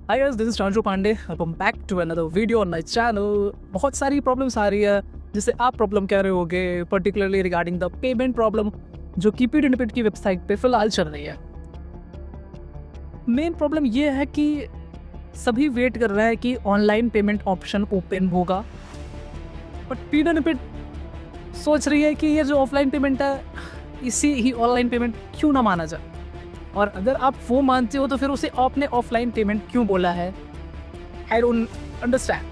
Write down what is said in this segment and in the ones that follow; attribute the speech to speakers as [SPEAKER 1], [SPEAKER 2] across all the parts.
[SPEAKER 1] Hi guys, this is Chanchu Pandey. Welcome back to another video on my channel. बहुत सारी problems आ रही है जिसे आप प्रॉब्लम कह रहे होगे, particularly regarding the payment problem जो कि पीडीएनपीड की वेबसाइट पे फिलहाल चल रही है। मेन प्रॉब्लम ये है कि सभी वेट कर रहे हैं कि ऑनलाइन पेमेंट ऑप्शन ओपन होगा, बट पीडीएनपीड सोच रही है कि ये जो ऑफलाइन पेमेंट है इसी ही ऑनलाइन पेमेंट क्यों ना माना जाए, और अगर आप वो मानते हो तो फिर उसे आपने ऑफलाइन पेमेंट क्यों बोला है। I don't understand.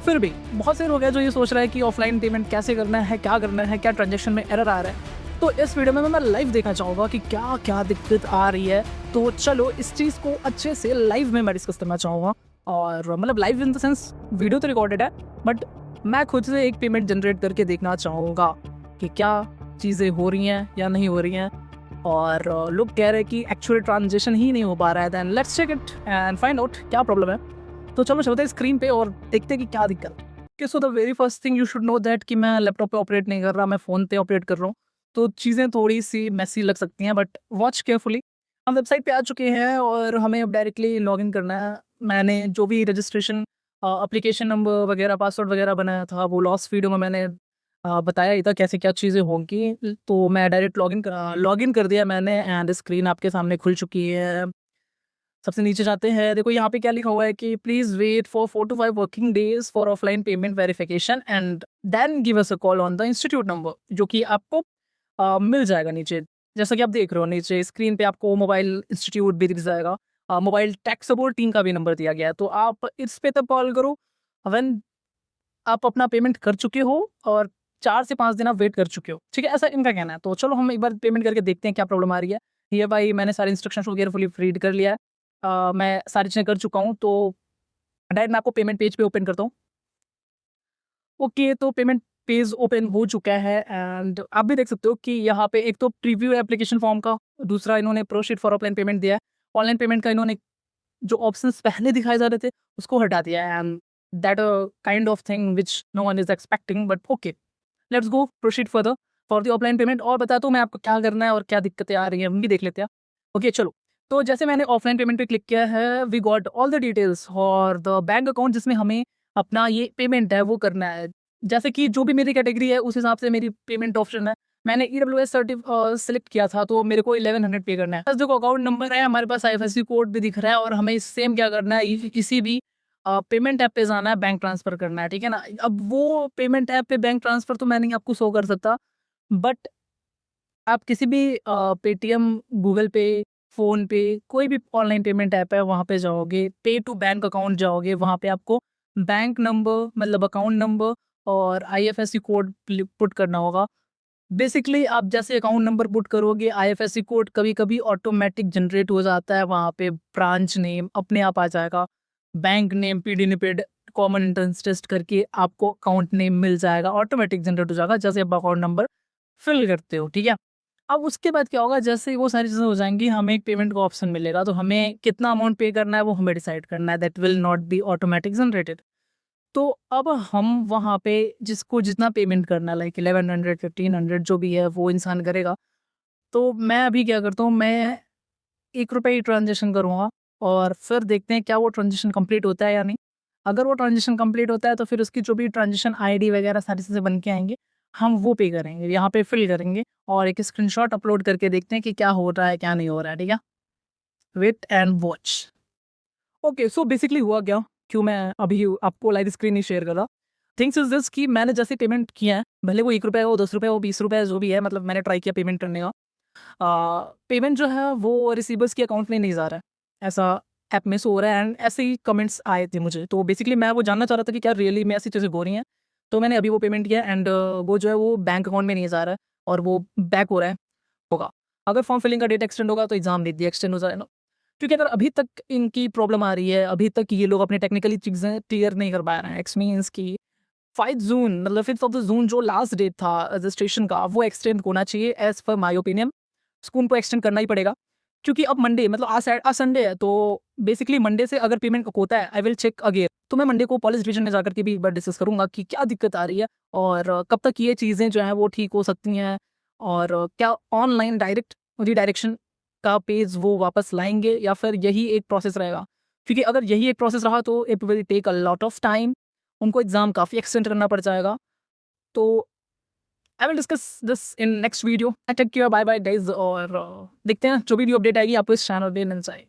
[SPEAKER 1] फिर भी बहुत से लोग हैं जो ये सोच रहे हैं कि ऑफलाइन पेमेंट कैसे करना है, क्या करना है, क्या ट्रांजेक्शन में एरर आ रहा है। तो इस वीडियो में मैं लाइव देखना चाहूँगा कि क्या क्या दिक्कत आ रही है। तो चलो इस चीज़ को अच्छे से लाइव में मैं डिस्कस करना चाहूँगा, और मतलब live in the sense video तो रिकॉर्डेड है, बट मैं खुद से एक पेमेंट जनरेट करके देखना चाहूँगा कि क्या चीज़ें हो रही हैं या नहीं हो रही हैं। और लोग कह रहे हैं कि एक्चुअल ट्रांजेक्शन ही नहीं हो पा रहा है। Then let's check it and find out क्या प्रॉब्लम है। तो चलो चलते हैं स्क्रीन पे और देखते हैं कि क्या दिक्कत है। So the very first thing you should know that कि मैं लैपटॉप पे ऑपरेट नहीं कर रहा, मैं फ़ोन पे ऑपरेट कर रहा हूँ। तो चीज़ें थोड़ी सी मैसी लग सकती हैं, बट वॉच केयरफुली। हम वेबसाइट पे आ चुके हैं और हमें अब डायरेक्टली लॉगिन करना है। मैंने जो भी रजिस्ट्रेशन एप्लीकेशन नंबर वगैरह, पासवर्ड वगैरह बनाया था वो लास्ट वीडियो में मैंने बताया ही था कैसे क्या चीज़ें होंगी। तो मैं डायरेक्ट लॉगिन कर दिया मैंने, एंड स्क्रीन आपके सामने खुल चुकी है। सबसे नीचे जाते हैं, देखो यहाँ पे क्या लिखा हुआ है कि please wait for 4 to 5 working days for offline payment verification and then give us a call on the institute number, जो कि आपको मिल जाएगा नीचे। जैसा कि आप देख रहे हो नीचे स्क्रीन पे आपको मोबाइल इंस्टीट्यूट भी दिख जाएगा। मोबाइल टेक सपोर्ट टीम का भी नंबर दिया गया है, तो आप इस पे तब कॉल करो व्हेन आप अपना पेमेंट कर चुके हो और 4 से 5 दिन आप वेट कर चुके हो, ठीक है? ऐसा इनका कहना है। तो चलो हम एक बार पेमेंट करके देखते हैं क्या प्रॉब्लम आ रही है। ये भाई मैंने सारे इंस्ट्रक्शंस को केयरफुली रीड कर लिया है। मैं सारी चीज़ें कर चुका हूँ, तो डायरेक्ट मैं आपको पेमेंट पेज पे ओपन करता हूँ। ओके, तो पेमेंट पेज ओपन हो चुका है एंड आप भी देख सकते हो कि यहाँ पे एक तो प्रीव्यू है एप्लीकेशन फॉर्म का, दूसरा इन्होंने प्रोसीड फॉर ऑफलाइन पेमेंट दिया है। ऑनलाइन पेमेंट का इन्होंने जो ऑप्शंस पहले दिखाए जा रहे थे उसको हटा दिया है, and that kind of thing which no one is expecting, but okay, let's go proceed further for the offline payment. और बताता हूँ मैं आपको क्या करना है और क्या दिक्कतें आ रही हैं, हम भी देख लेते हैं। ओके चलो, तो जैसे मैंने ऑफलाइन पेमेंट पे क्लिक किया है, we got all the details और द बैंक अकाउंट जिसमें हमें अपना ये पेमेंट है वो करना है। जैसे कि जो भी मेरी कैटेगरी है उस हिसाब से मेरी पेमेंट ऑप्शन है। मैंने EWS सेलेक्ट किया था, तो मेरे को 1100 पे करना है। जो अकाउंट नंबर है, हमारे पास IFSC कोड भी दिख रहा है, और हमें सेम क्या करना है, किसी भी पेमेंट ऐप पे जाना है, बैंक ट्रांसफ़र करना है, ठीक है ना? अब वो पेमेंट ऐप पे बैंक ट्रांसफ़र तो मैं नहीं आपको शो कर सकता, बट आप किसी भी पेटीएम, गूगल पे, फ़ोनपे, कोई भी ऑनलाइन पेमेंट ऐप है वहाँ पे जाओगे, पे टू बैंक अकाउंट जाओगे, वहाँ पे आपको बैंक नंबर मतलब अकाउंट नंबर और IFSC कोड पुट करना होगा। बेसिकली आप जैसे अकाउंट नंबर पुट करोगे, IFSC कोड कभी-कभी ऑटोमैटिक जनरेट हो जाता है, वहाँ पे ब्रांच नेम अपने आप आ जाएगा, बैंक नेम, पीडीएनपीड कॉमन एंट्रेंस टेस्ट करके आपको अकाउंट नेम मिल जाएगा, ऑटोमैटिक जनरेट हो जाएगा जैसे आप अकाउंट नंबर फिल करते हो, ठीक है? अब उसके बाद क्या होगा, जैसे ही वो सारी चीज़ें हो जाएँगी, हमें एक पेमेंट का ऑप्शन मिलेगा, तो हमें कितना अमाउंट पे करना है वो हमें डिसाइड करना है, that will not be automatic generated. तो अब हम वहाँ पे जिसको जितना पेमेंट करना है, लाइक 1100 1500 जो भी है वो इंसान करेगा। तो मैं अभी क्या करता हूँ, मैं ₹1 ही ट्रांज़ैक्शन करूँगा और फिर देखते हैं क्या वो ट्रांज़ैक्शन कंप्लीट होता है या नहीं। अगर वो ट्रांज़ैक्शन कंप्लीट होता है तो फिर उसकी जो भी ट्रांज़ैक्शन आईडी वगैरह सारी चीज़ें बन के आएँगी, हम वो पे करेंगे, यहाँ पे फिल करेंगे और एक स्क्रीनशॉट अपलोड करके देखते हैं कि क्या हो रहा है, क्या नहीं हो रहा है, ठीक है? Wait and watch. Okay, so basically हुआ क्या, क्यों मैं अभी आपको लाइव स्क्रीन नहीं शेयर कर रहा। थिंग्स इज दिस कि मैंने जैसे पेमेंट किया है, भले वो ₹1 हो, ₹10 हो, ₹20 जो भी है, मतलब मैंने ट्राई किया पेमेंट करने का। पेमेंट जो है वो रिसीवर्स के अकाउंट में नहीं जा रहा है, ऐसा ऐप में शो हो रहा है, एंड ऐसे ही कमेंट्स आए थे मुझे। तो बेसिकली मैं वो जानना चाह रहा था कि क्या रियली में ऐसी चीज़ें हो रही हैं। तो मैंने अभी वो पेमेंट किया एंड वो जो है वो बैंक अकाउंट में नहीं जा रहा है और वो बैक हो रहा है, होगा। अगर फॉर्म फिलिंग का डेट एक्सटेंड होगा तो एग्ज़ाम दे दिया एक्सटेंड हो जाएगा। क्योंकि अगर अभी तक इनकी प्रॉब्लम आ रही है, अभी तक ये लोग अपनी टेक्निकली चीज़ें क्लियर नहीं कर पा रहे हैं, इट्स मीन्स कि 5 जून मतलब 5th ऑफ द जून जो लास्ट डेट था रजिस्ट्रेशन का, वो एक्सटेंड होना चाहिए एज़ पर माय ओपिनियन। उसको उनको एक्सटेंड करना ही पड़ेगा, क्योंकि अब मंडे मतलब आज संडे है, तो बेसिकली मंडे से अगर पेमेंट होता है, आई विल चेक अगेन। तो मैं मंडे को पुलिस डिवीजन में जाकर के भी एक बार डिस्कस करूँगा कि क्या दिक्कत आ रही है और कब तक ये चीज़ें जो हैं वो ठीक हो सकती हैं, और क्या ऑनलाइन डायरेक्ट रीडायरेक्शन का पेज वो वापस लाएँगे या फिर यही एक प्रोसेस रहेगा। क्योंकि अगर यही एक प्रोसेस रहा तो it will take a lot of time, उनको एग्ज़ाम काफ़ी एक्सटेंड करना पड़ जाएगा। तो I will discuss this in next video. Take care, bye bye guys, और देखते हैं जो भी न्यू अपडेट आएगी आपको इस चैनल पे मिल जाए।